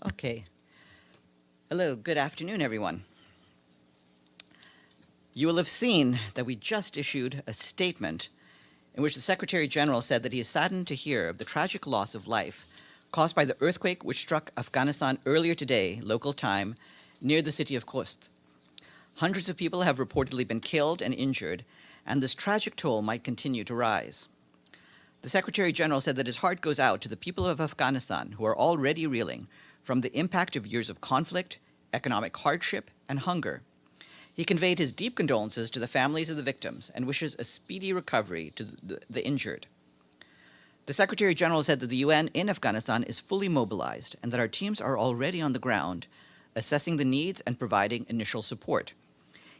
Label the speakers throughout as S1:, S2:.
S1: Okay. Hello, good afternoon, everyone. You will have seen that we just issued a statement in which the Secretary General said that he is saddened to hear of the tragic loss of life caused by the earthquake which struck Afghanistan earlier today, local time, near the city of Khost. Hundreds of people have reportedly been killed and injured, and this tragic toll might continue to rise. The Secretary General said that his heart goes out to the people of Afghanistan who are already reeling from the impact of years of conflict, economic hardship, and hunger. He conveyed his deep condolences to the families of the victims and wishes a speedy recovery to the injured. The Secretary General said that the UN in Afghanistan is fully mobilized and that our teams are already on the ground, assessing the needs and providing initial support.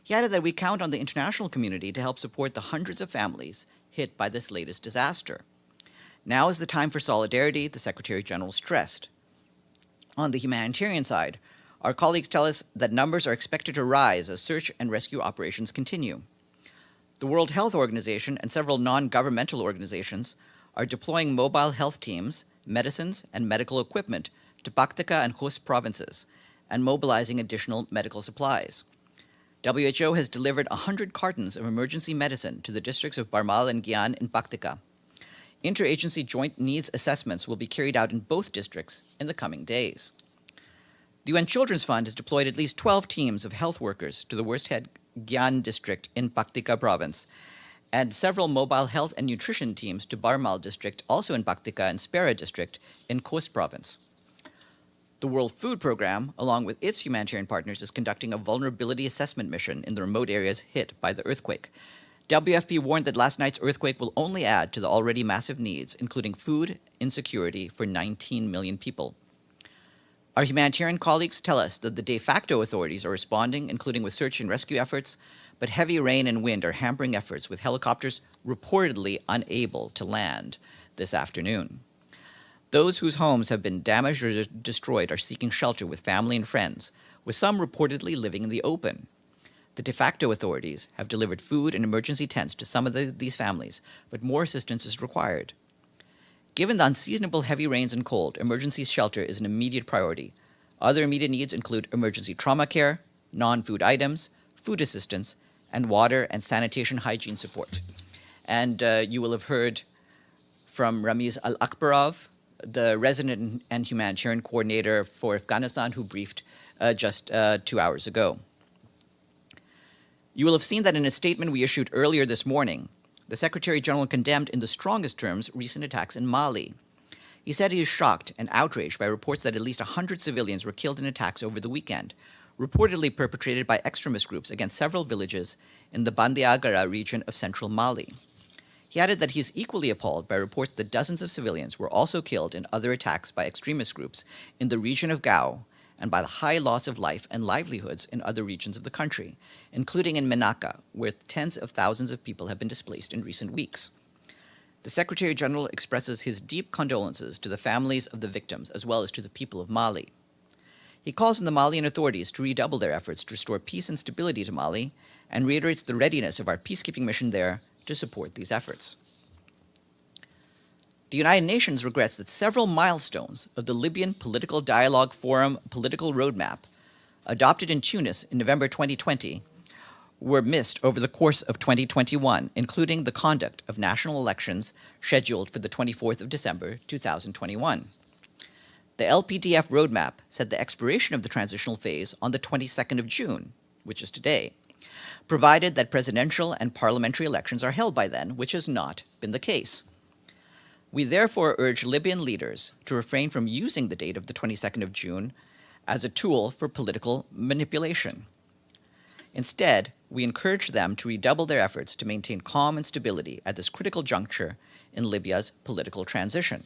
S1: He added that we count on the international community to help support the hundreds of families hit by this latest disaster. Now is the time for solidarity, the Secretary General stressed. On the humanitarian side, our colleagues tell us that numbers are expected to rise as search and rescue operations continue. The World Health Organization and several non-governmental organizations are deploying mobile health teams, medicines, and medical equipment to Paktika and Khost provinces and mobilizing additional medical supplies. WHO has delivered 100 cartons of emergency medicine to the districts of Barmal and Gyan in Paktika. Interagency joint needs assessments will be carried out in both districts in the coming days. The UN Children's Fund has deployed at least 12 teams of health workers to the worst-hit Gyan district in Paktika province, and several mobile health and nutrition teams to Barmal district, also in Paktika, and Spera district in Khost province. The World Food Programme, along with its humanitarian partners, is conducting a vulnerability assessment mission in the remote areas hit by the earthquake. WFP warned that last night's earthquake will only add to the already massive needs, including food insecurity for 19 million people. Our humanitarian colleagues tell us that the de facto authorities are responding, including with search and rescue efforts, but heavy rain and wind are hampering efforts, with helicopters reportedly unable to land this afternoon. Those whose homes have been damaged or destroyed are seeking shelter with family and friends, with some reportedly living in the open. The de facto authorities have delivered food and emergency tents to some of these families, but more assistance is required. Given the unseasonable heavy rains and cold, emergency shelter is an immediate priority. Other immediate needs include emergency trauma care, non-food items, food assistance, and water and sanitation hygiene support. And you will have heard from Ramiz Al-Akbarov, the resident and humanitarian coordinator for Afghanistan, who briefed just 2 hours ago. You will have seen that in a statement we issued earlier this morning, the Secretary General condemned in the strongest terms recent attacks in Mali. He said he is shocked and outraged by reports that at least 100 civilians were killed in attacks over the weekend, reportedly perpetrated by extremist groups against several villages in the Bandiagara region of central Mali. He added that he is equally appalled by reports that dozens of civilians were also killed in other attacks by extremist groups in the region of Gao, and by the high loss of life and livelihoods in other regions of the country, including in Menaka, where tens of thousands of people have been displaced in recent weeks. The Secretary General expresses his deep condolences to the families of the victims as well as to the people of Mali. He calls on the Malian authorities to redouble their efforts to restore peace and stability to Mali and reiterates the readiness of our peacekeeping mission there to support these efforts. The United Nations regrets that several milestones of the Libyan Political Dialogue Forum Political Roadmap, adopted in Tunis in November 2020, were missed over the course of 2021, including the conduct of national elections scheduled for the 24th of December 2021. The LPDF roadmap set the expiration of the transitional phase on the 22nd of June, which is today, provided that presidential and parliamentary elections are held by then, which has not been the case. We therefore urge Libyan leaders to refrain from using the date of the 22nd of June as a tool for political manipulation. Instead, we encourage them to redouble their efforts to maintain calm and stability at this critical juncture in Libya's political transition.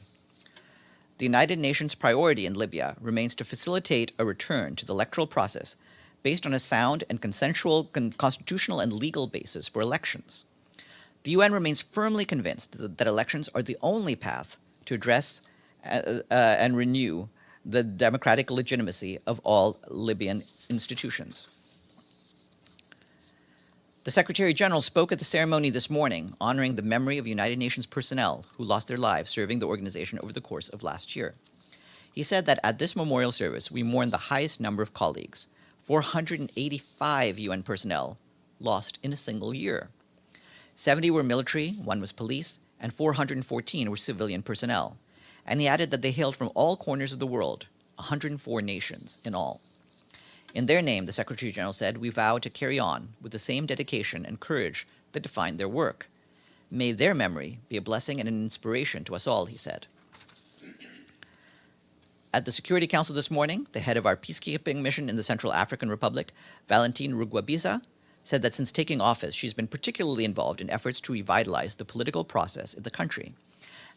S1: The United Nations priority in Libya remains to facilitate a return to the electoral process based on a sound and consensual constitutional and legal basis for elections. The UN remains firmly convinced that elections are the only path to address and renew the democratic legitimacy of all Libyan institutions. The Secretary General spoke at the ceremony this morning, honoring the memory of United Nations personnel who lost their lives serving the organization over the course of last year. He said that at this memorial service, we mourn the highest number of colleagues, 485 UN personnel lost in a single year. 70 were military, 1 was police, and 414 were civilian personnel. And he added that they hailed from all corners of the world, 104 nations in all. In their name, the Secretary General said, we vow to carry on with the same dedication and courage that defined their work. May their memory be a blessing and an inspiration to us all, he said. At the Security Council this morning, the head of our peacekeeping mission in the Central African Republic, Valentine Rugwabiza, said that since taking office, she's been particularly involved in efforts to revitalize the political process in the country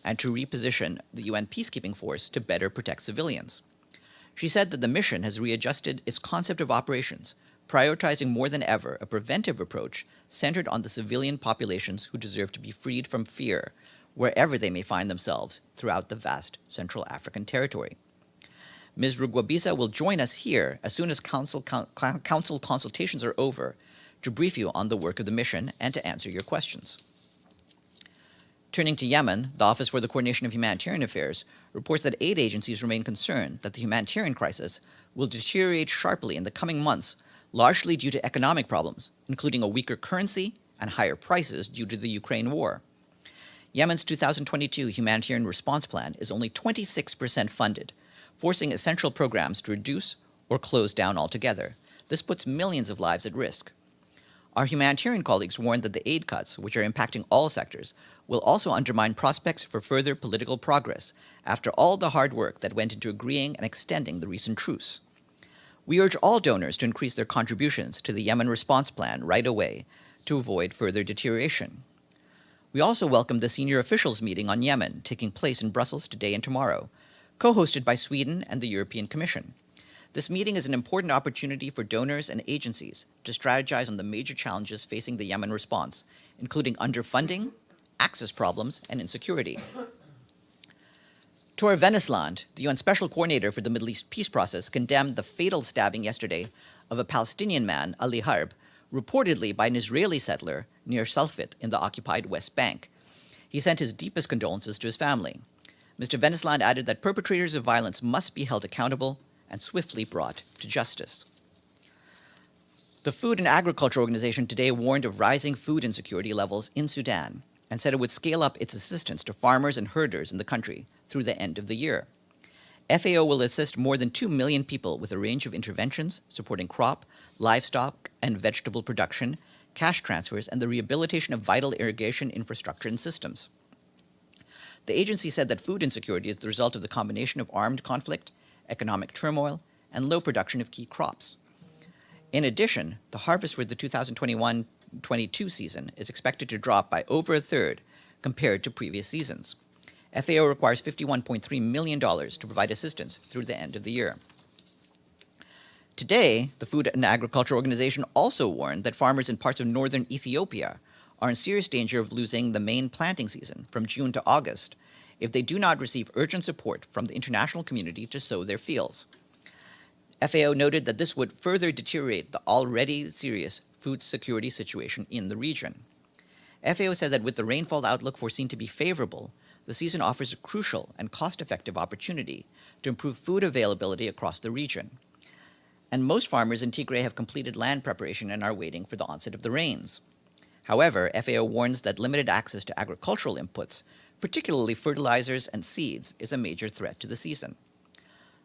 S1: and to reposition the UN peacekeeping force to better protect civilians. She said that the mission has readjusted its concept of operations, prioritizing more than ever a preventive approach centered on the civilian populations who deserve to be freed from fear wherever they may find themselves throughout the vast Central African territory. Ms. Rugwabiza will join us here as soon as council consultations are over to brief you on the work of the mission and to answer your questions. Turning to Yemen, the Office for the Coordination of Humanitarian Affairs reports that aid agencies remain concerned that the humanitarian crisis will deteriorate sharply in the coming months, largely due to economic problems, including a weaker currency and higher prices due to the Ukraine war. Yemen's 2022 humanitarian response plan is only 26% funded, forcing essential programs to reduce or close down altogether. This puts millions of lives at risk. Our humanitarian colleagues warned that the aid cuts, which are impacting all sectors, will also undermine prospects for further political progress after all the hard work that went into agreeing and extending the recent truce. We urge all donors to increase their contributions to the Yemen response plan right away to avoid further deterioration. We also welcome the senior officials meeting on Yemen taking place in Brussels today and tomorrow, co-hosted by Sweden and the European Commission. This meeting is an important opportunity for donors and agencies to strategize on the major challenges facing the Yemen response, including underfunding, access problems, and insecurity. Tor Venesland, the UN Special Coordinator for the Middle East peace process, condemned the fatal stabbing yesterday of a Palestinian man, Ali Harb, reportedly by an Israeli settler near Salfit in the occupied West Bank. He sent his deepest condolences to his family. Mr. Venesland added that perpetrators of violence must be held accountable and swiftly brought to justice. The Food and Agriculture Organization today warned of rising food insecurity levels in Sudan and said it would scale up its assistance to farmers and herders in the country through the end of the year. FAO will assist more than 2 million people with a range of interventions supporting crop, livestock, and vegetable production, cash transfers, and the rehabilitation of vital irrigation infrastructure and systems. The agency said that food insecurity is the result of the combination of armed conflict, economic turmoil, and low production of key crops. In addition, the harvest for the 2021-22 season is expected to drop by over a third compared to previous seasons. FAO requires $51.3 million to provide assistance through the end of the year. Today, the Food and Agriculture Organization also warned that farmers in parts of northern Ethiopia are in serious danger of losing the main planting season from June to August if they do not receive urgent support from the international community to sow their fields. FAO noted that this would further deteriorate the already serious food security situation in the region. FAO said that with the rainfall outlook foreseen to be favorable, the season offers a crucial and cost-effective opportunity to improve food availability across the region. And most farmers in Tigray have completed land preparation and are waiting for the onset of the rains. However, FAO warns that limited access to agricultural inputs, particularly fertilizers and seeds, is a major threat to the season.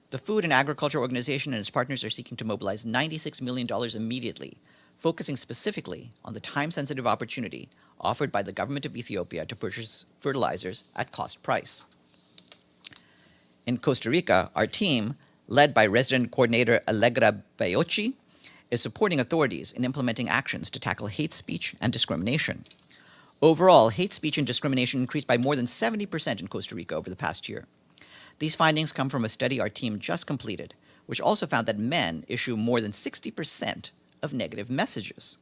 S1: The Food and Agriculture Organization and its partners are seeking to mobilize $96 million immediately, focusing specifically on the time-sensitive opportunity offered by the government of Ethiopia to purchase fertilizers at cost price. In Costa Rica, our team, led by resident coordinator Allegra Bayochi, is supporting authorities in implementing actions to tackle hate speech and discrimination. Overall, hate speech and discrimination increased by more than 70% in Costa Rica over the past year. These findings come from a study our team just completed, which also found that men issue more than 60% of negative messages.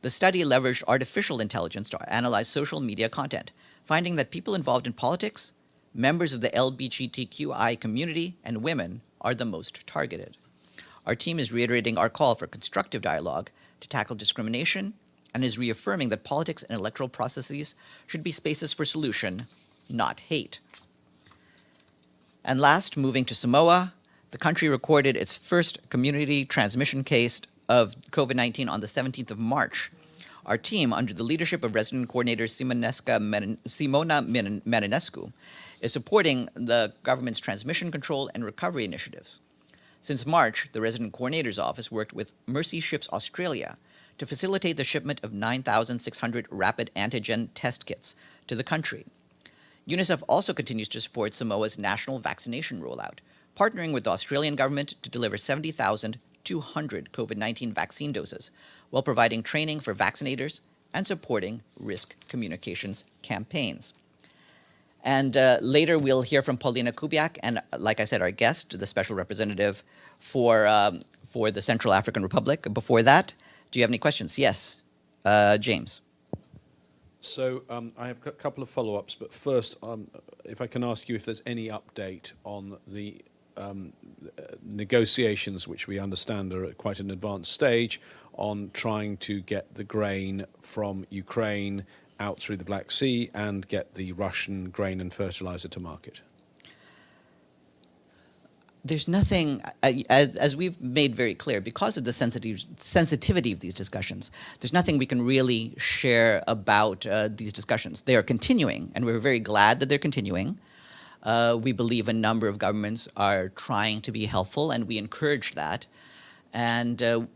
S1: The study leveraged artificial intelligence to analyze social media content, finding that people involved in politics, members of the LGBTQI community, and women are the most targeted. Our team is reiterating our call for constructive dialogue to tackle discrimination and is reaffirming that politics and electoral processes should be spaces for solution, not hate. And last, moving to Samoa, the country recorded its first community transmission case of COVID-19 on the 17th of March. Our team, under the leadership of resident coordinator Simona Marinescu, is supporting the government's transmission control and recovery initiatives. Since March, the resident coordinator's office worked with Mercy Ships Australia to facilitate the shipment of 9,600 rapid antigen test kits to the country. UNICEF also continues to support Samoa's national vaccination rollout, partnering with the Australian government to deliver 70,200 COVID-19 vaccine doses, while providing training for vaccinators and supporting risk communications campaigns. And later we'll hear from Paulina Kubiak and, like I said, our guest, the special representative for the Central African Republic. Before that, do you have any questions? Yes, James.
S2: So I have a couple of follow-ups, but first, if I can ask you if there's any update on the negotiations, which we understand are at quite an advanced stage, on trying to get the grain from Ukraine out through the Black Sea and get the Russian grain and fertilizer to market.
S1: There's nothing, as we've made very clear, because of the sensitivity of these discussions, there's nothing we can really share about these discussions. They are continuing, and we're very glad that they're continuing. We believe a number of governments are trying to be helpful, and we encourage that. And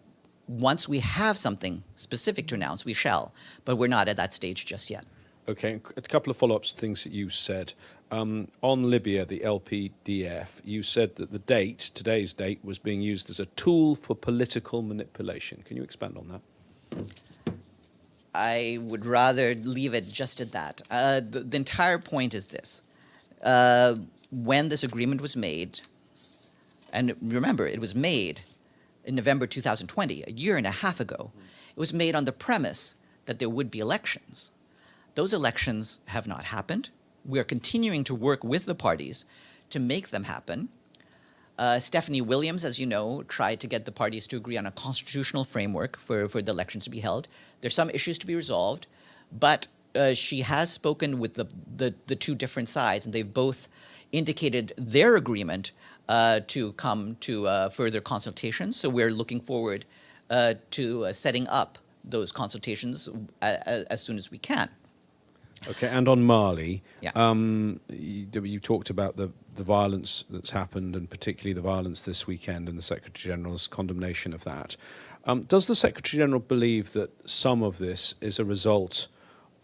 S1: once we have something specific to announce, we shall, but we're not at that stage just yet.
S2: Okay, a couple of follow-ups to things that you said. On Libya, the LPDF, you said that the date, today's date, was being used as a tool for political manipulation. Can you expand on that?
S1: I would rather leave it just at that. The entire point is this. When this agreement was made, and remember, it was made in November 2020, a year and a half ago, it was made on the premise that there would be elections. Those elections have not happened. We are continuing to work with the parties to make them happen. Stephanie Williams, as you know, tried to get the parties to agree on a constitutional framework for the elections to be held. There's some issues to be resolved, but she has spoken with the two different sides, and they've both indicated their agreement to come to further consultations. So we're looking forward to setting up those consultations as soon as we can.
S2: Okay, and on Mali,
S1: Yeah.
S2: you talked about the violence that's happened, and particularly the violence this weekend, and the Secretary-General's condemnation of that. Does the Secretary-General believe that some of this is a result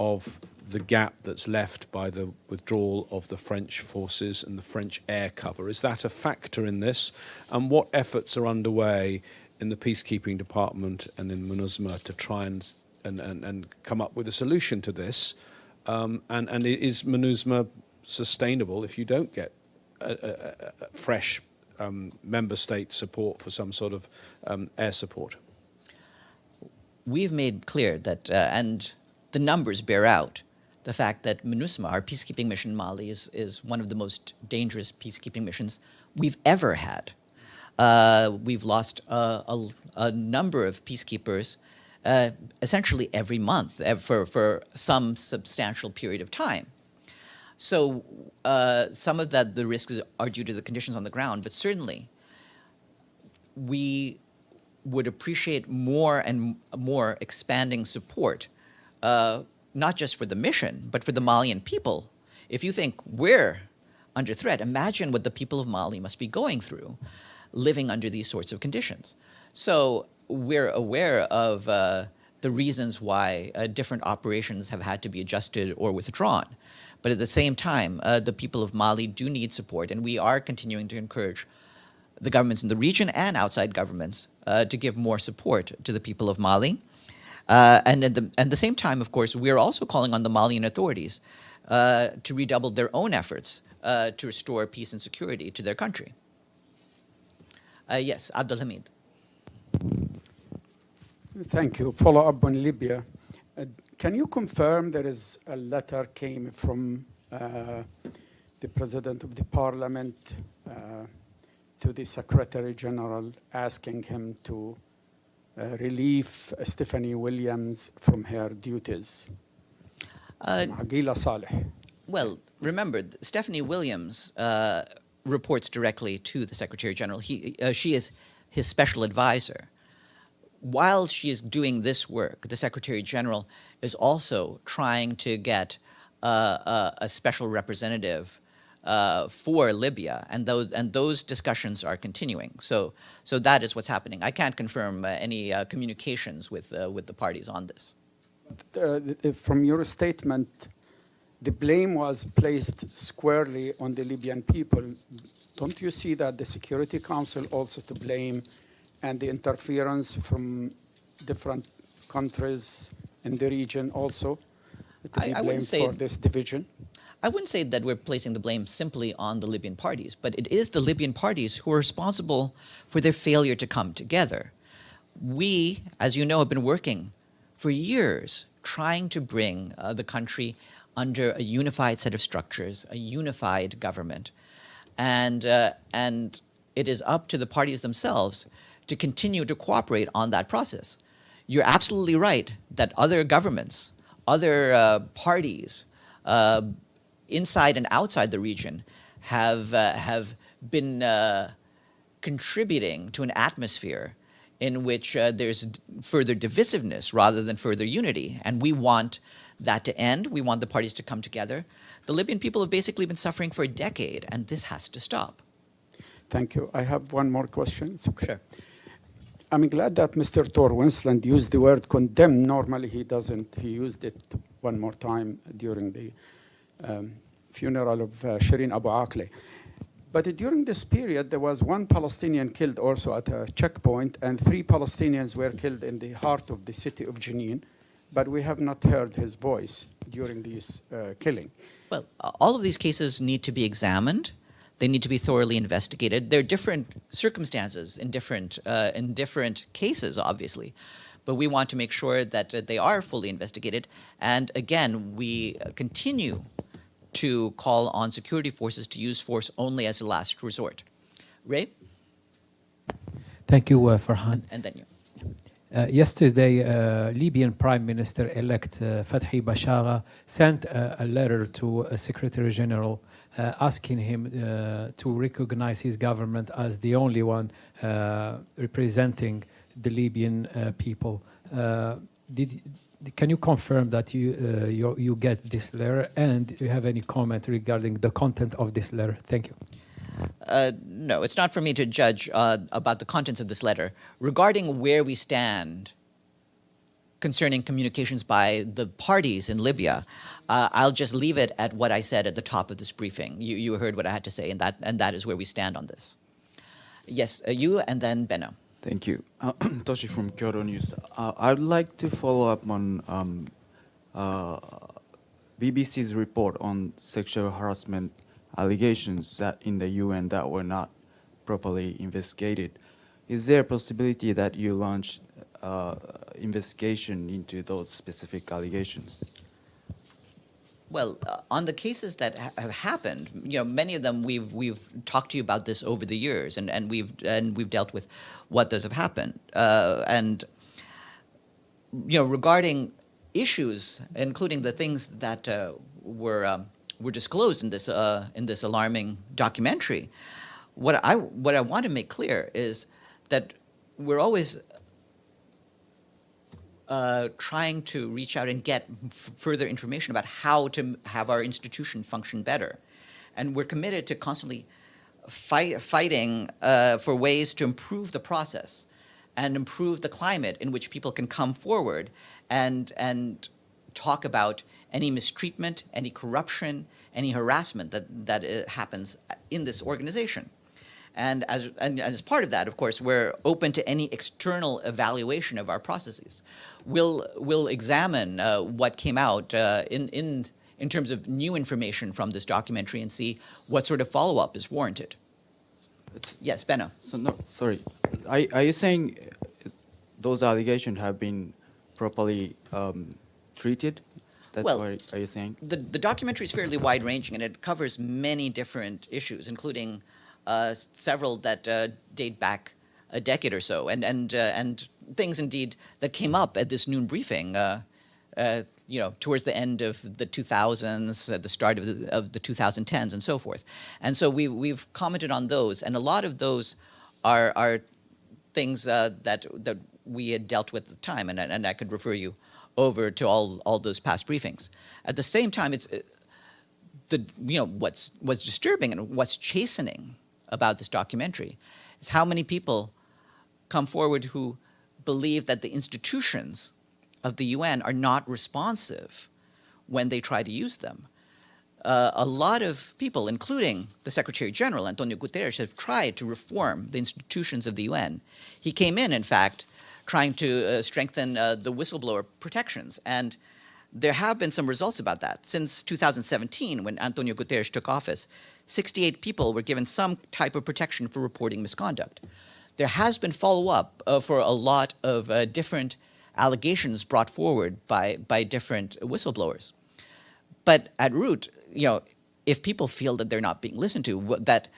S2: of the gap that's left by the withdrawal of the French forces and the French air cover? Is that a factor in this? And what efforts are underway in the peacekeeping department and in MINUSMA to try and come up with a solution to this? And is MINUSMA sustainable if you don't get a fresh member state support for some sort of air support?
S1: We've made clear that, and the numbers bear out, the fact that MINUSMA, our peacekeeping mission in Mali, is one of the most dangerous peacekeeping missions we've ever had. We've lost a number of peacekeepers essentially every month for some substantial period of time. So some of the risks are due to the conditions on the ground, but certainly we would appreciate more and more expanding support, not just for the mission, but for the Malian people. If you think we're under threat, imagine what the people of Mali must be going through, living under these sorts of conditions. So we're aware of the reasons why different operations have had to be adjusted or withdrawn. But at the same time, the people of Mali do need support, and we are continuing to encourage the governments in the region and outside governments to give more support to the people of Mali. And at the same time, of course, we're also calling on the Malian authorities to redouble their own efforts to restore peace and security to their country. Yes, Abdelhamid.
S3: Thank you. Follow up on Libya. Can you confirm there is a letter came from the President of the Parliament to the Secretary General asking him to relieve Stephanie Williams from her duties?
S1: Well, remember, Stephanie Williams reports directly to the Secretary General. She is his special advisor. While she is doing this work, the Secretary General is also trying to get a special representative for Libya, and those discussions are continuing. So that is what's happening. I can't confirm any communications with the parties on this.
S3: From your statement, the blame was placed squarely on the Libyan people. Don't you see that the Security Council also to blame, and the interference from different countries in the region also to be blamed for this division?
S1: I wouldn't say that we're placing the blame simply on the Libyan parties, but it is the Libyan parties who are responsible for their failure to come together. We, as you know, have been working for years trying to bring the country under a unified set of structures, a unified government. And it is up to the parties themselves to continue to cooperate on that process. You're absolutely right that other governments, other parties, inside and outside the region have been contributing to an atmosphere in which there's further divisiveness rather than further unity. And we want that to end. We want the parties to come together. The Libyan people have basically been suffering for a decade, and this has to stop.
S3: Thank you. I have one more question. It's okay.
S1: Sure.
S3: I'm glad that Mr. Thor Winsland used the word condemn. Normally he doesn't. He used it one more time during the funeral of Shireen Abu Akleh. But during this period, there was one Palestinian killed also at a checkpoint, and 3 Palestinians were killed in the heart of the city of Jenin. But we have not heard his voice during this killing.
S1: Well, all of these cases need to be examined. They need to be thoroughly investigated. There are different circumstances in different cases, obviously. But we want to make sure that they are fully investigated. And again, we continue to call on security forces to use force only as a last resort. Ray?
S4: Thank you, Farhan.
S1: And then you.
S4: Yesterday, Libyan Prime Minister-elect Fathi Bashagha sent a letter to Secretary General asking him to recognize his government as the only one representing the Libyan people. Can you confirm that you get this letter, and do you have any comment regarding the content of this letter? Thank you.
S1: No, it's not for me to judge about the contents of this letter. Regarding where we stand concerning communications by the parties in Libya, I'll just leave it at what I said at the top of this briefing. You heard what I had to say, and that is where we stand on this. Yes, you, and then Benno.
S5: Thank you. Toshi from Kyoto News. I'd like to follow up on BBC's report on sexual harassment allegations that in the UN that were not properly investigated. Is there a possibility that you launch investigation into those specific allegations?
S1: Well, on the cases that have happened, many of them we've talked to you about this over the years, and we've dealt with what those have happened. And regarding issues, including the things that were disclosed in this alarming documentary, what I want to make clear is that we're always trying to reach out and get further information about how to have our institution function better. And we're committed to constantly fighting for ways to improve the process and improve the climate in which people can come forward and talk about any mistreatment, any corruption, any harassment that happens in this organization. And as part of that, of course, we're open to any external evaluation of our processes. We'll examine what came out in terms of new information from this documentary and see what sort of follow-up is warranted. Yes, Benno.
S5: So no, sorry. Are you saying those allegations have been properly treated? That's what are you saying?
S1: The documentary is fairly wide-ranging, and it covers many different issues, including several that date back a decade or so, and things indeed that came up at this noon briefing towards the end of the 2000s, at the start of the 2010s, and so forth. And so we've commented on those, and a lot of those are things that we had dealt with at the time, and I could refer you over to all those past briefings. At the same time, it's what's disturbing and what's chastening about this documentary is how many people come forward who believe that the institutions of the UN are not responsive when they try to use them. A lot of people, including the Secretary General, Antonio Guterres, have tried to reform the institutions of the UN. He came in fact, trying to strengthen the whistleblower protections. And there have been some results about that. Since 2017, when Antonio Guterres took office, 68 people were given some type of protection for reporting misconduct. There has been follow-up for a lot of different allegations brought forward by different whistleblowers. But at root, if people feel that they're not being listened to, that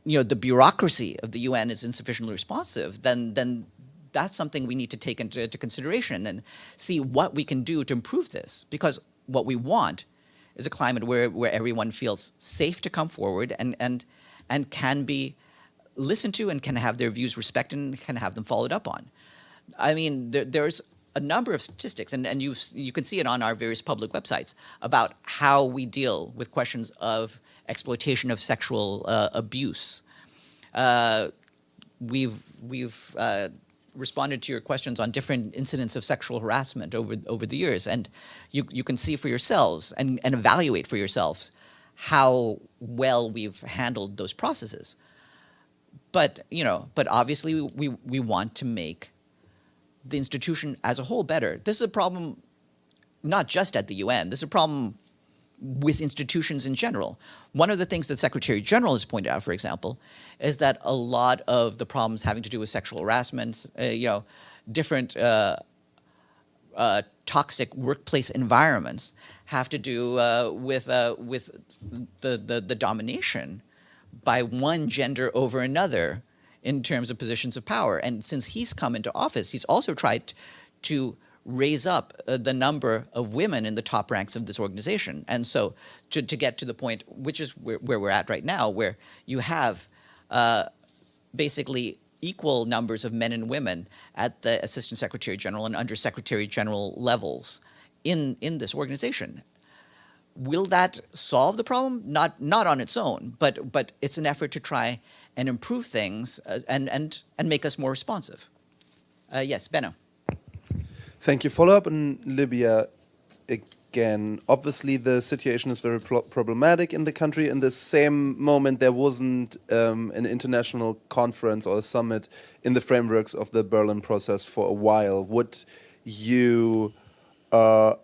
S1: the bureaucracy of the UN is insufficiently responsive, then that's something we need to take into consideration and see what we can do to improve this. Because what we want is a climate where everyone feels safe to come forward and can be listened to and can have their views respected and can have them followed up on. I mean, there's a number of statistics, and you can see it on our various public websites, about how we deal with questions of exploitation of sexual abuse. We've responded to your questions on different incidents of sexual harassment over the years, and you can see for yourselves and evaluate for yourselves how well we've handled those processes. But obviously we want to make the institution as a whole better. This is a problem not just at the UN. This is a problem with institutions in general. One of the things that Secretary General has pointed out, for example, is that a lot of the problems having to do with sexual harassment, different toxic workplace environments have to do with the domination by one gender over another in terms of positions of power. And since he's come into office, he's also tried to raise up the number of women in the top ranks of this organization. And so to get to the point, which is where we're at right now, where you have basically equal numbers of men and women at the Assistant Secretary General and Under Secretary General levels in this organization. Will that solve the problem? Not on its own, but it's an effort to try and improve things and make us more responsive. Yes, Benno.
S6: Thank you. Follow up on Libya again. Obviously, the situation is very problematic in the country. In the same moment, there wasn't an international conference or a summit in the frameworks of the Berlin process for a while. Would you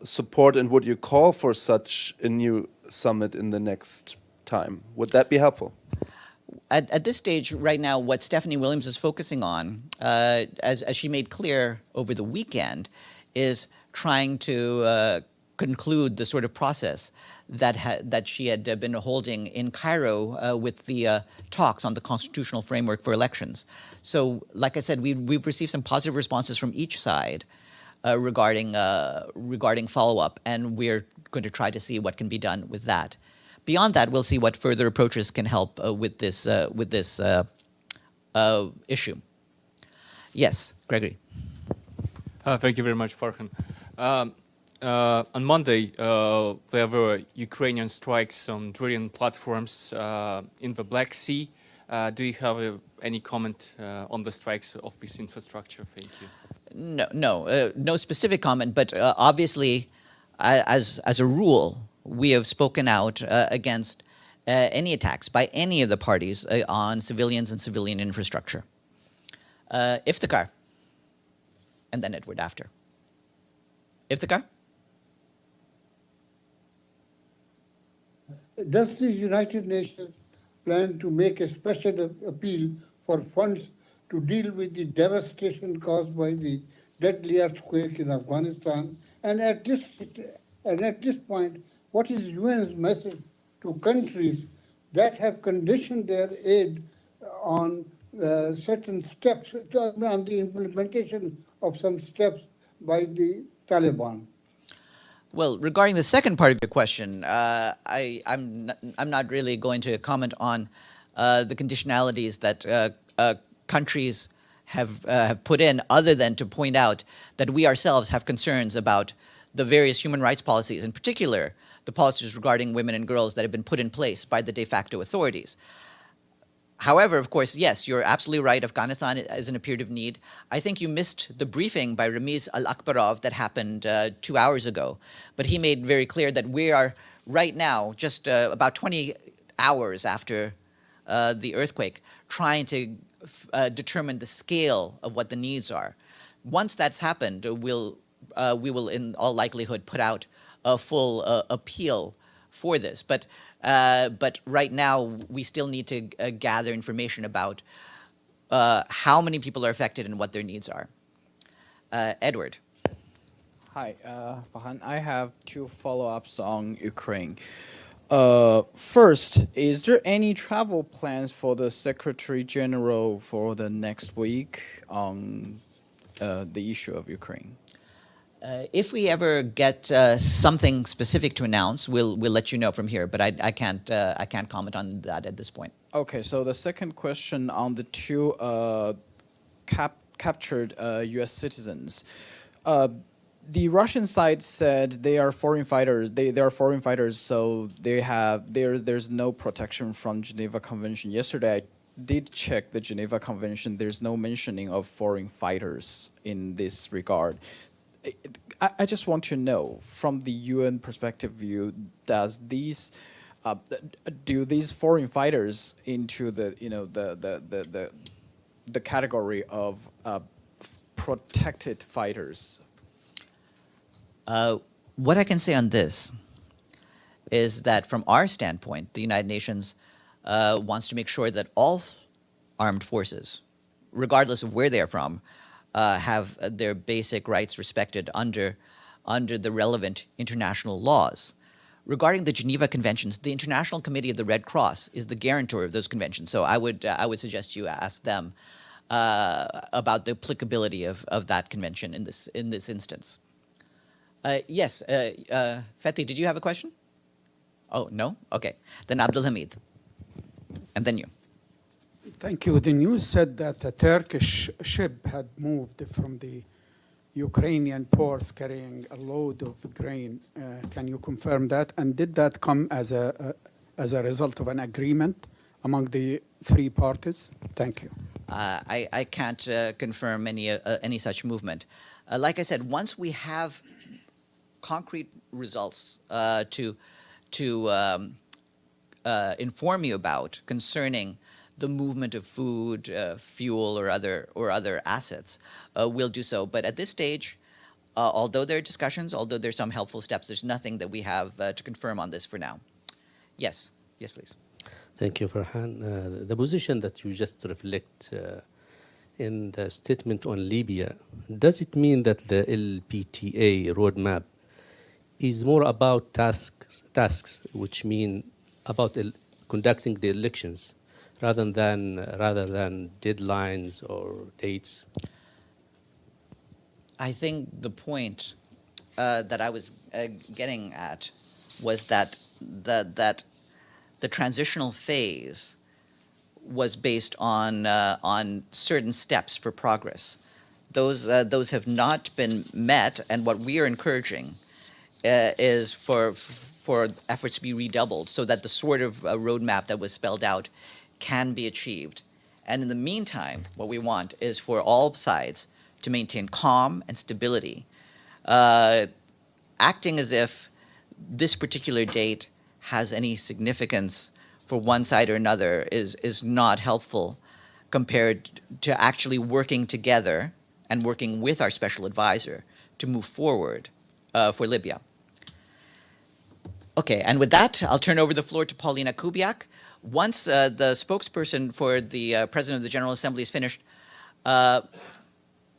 S6: support and would you call for such a new summit in the next time? Would that be helpful?
S1: At this stage, right now, what Stephanie Williams is focusing on, as she made clear over the weekend, is trying to conclude the sort of process that she had been holding in Cairo with the talks on the constitutional framework for elections. So, like I said, we've received some positive responses from each side regarding follow-up, and we're going to try to see what can be done with that. Beyond that, we'll see what further approaches can help with this issue. Yes, Gregory.
S7: Thank you very much, Farhan. On Monday, there were Ukrainian strikes on drilling platforms in the Black Sea. Do you have any comment on the strikes of this infrastructure? Thank you.
S1: No specific comment, but obviously, as a rule, we have spoken out against any attacks by any of the parties on civilians and civilian infrastructure. Iftikhar, and then Edward after. Iftikhar?
S8: Does the United Nations plan to make a special appeal for funds to deal with the devastation caused by the deadly earthquake in Afghanistan? And at this point, what is UN's message to countries that have conditioned their aid on certain steps, on the implementation of some steps by the Taliban?
S1: Well, regarding the second part of your question, I'm not really going to comment on the conditionalities that countries have put in, other than to point out that we ourselves have concerns about the various human rights policies, in particular the policies regarding women and girls that have been put in place by the de facto authorities. However, of course, yes, you're absolutely right. Afghanistan is in a period of need. I think you missed the briefing by Ramiz Al-Akbarov that happened 2 hours ago. But he made very clear that we are right now, just about 20 hours after the earthquake, trying to determine the scale of what the needs are. Once that's happened, we will, in all likelihood, put out a full appeal for this. But right now, we still need to gather information about how many people are affected and what their needs are. Edward.
S9: Hi, Farhan. I have two follow-ups on Ukraine. First, is there any travel plans for the Secretary General for the next week on the issue of Ukraine?
S1: If we ever get something specific to announce, we'll let you know from here. But I can't comment on that at this point.
S9: Okay, so the second question on the two captured U.S. citizens. The Russian side said they are foreign fighters. They are foreign fighters, so there's no protection from Geneva Convention. Yesterday, I did check the Geneva Convention. There's no mentioning of foreign fighters in this regard. I just want to know, from the UN perspective view, do these foreign fighters into the category of protected fighters?
S1: What I can say on this is that from our standpoint, the United Nations wants to make sure that all armed forces, regardless of where they are from, have their basic rights respected under the relevant international laws. Regarding the Geneva Conventions, the International Committee of the Red Cross is the guarantor of those conventions. So I would suggest you ask them about the applicability of that convention in this instance. Yes, Fethi, did you have a question? Oh, no? Okay. Then Abdul Hamid. And then you.
S3: Thank you. The news said that a Turkish ship had moved from the Ukrainian ports carrying a load of grain. Can you confirm that? And did that come as a result of an agreement among the three parties? Thank you.
S1: I can't confirm any such movement. Like I said, once we have concrete results to inform you about concerning the movement of food, fuel, or other assets, we'll do so. But at this stage, although there are discussions, although there's some helpful steps, there's nothing that we have to confirm on this for now. Yes, please.
S10: Thank you, Farhan. The position that you just reflect in the statement on Libya, does it mean that the LPTA roadmap is more about tasks, which mean about conducting the elections, rather than deadlines or dates?
S1: I think the point that I was getting at was that the transitional phase was based on certain steps for progress. Those have not been met, and what we are encouraging is for efforts to be redoubled so that the sort of roadmap that was spelled out can be achieved. And in the meantime, what we want is for all sides to maintain calm and stability. Acting as if this particular date has any significance for one side or another is not helpful compared to actually working together and working with our special advisor to move forward for Libya. Okay, and with that, I'll turn over the floor to Paulina Kubiak. Once the spokesperson for the President of the General Assembly is finished,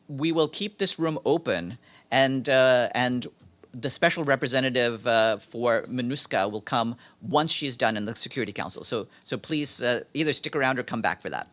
S1: we will keep this room open, and the special representative for MINUSCA will come once she's done in the Security Council. So please either stick around or come back for that.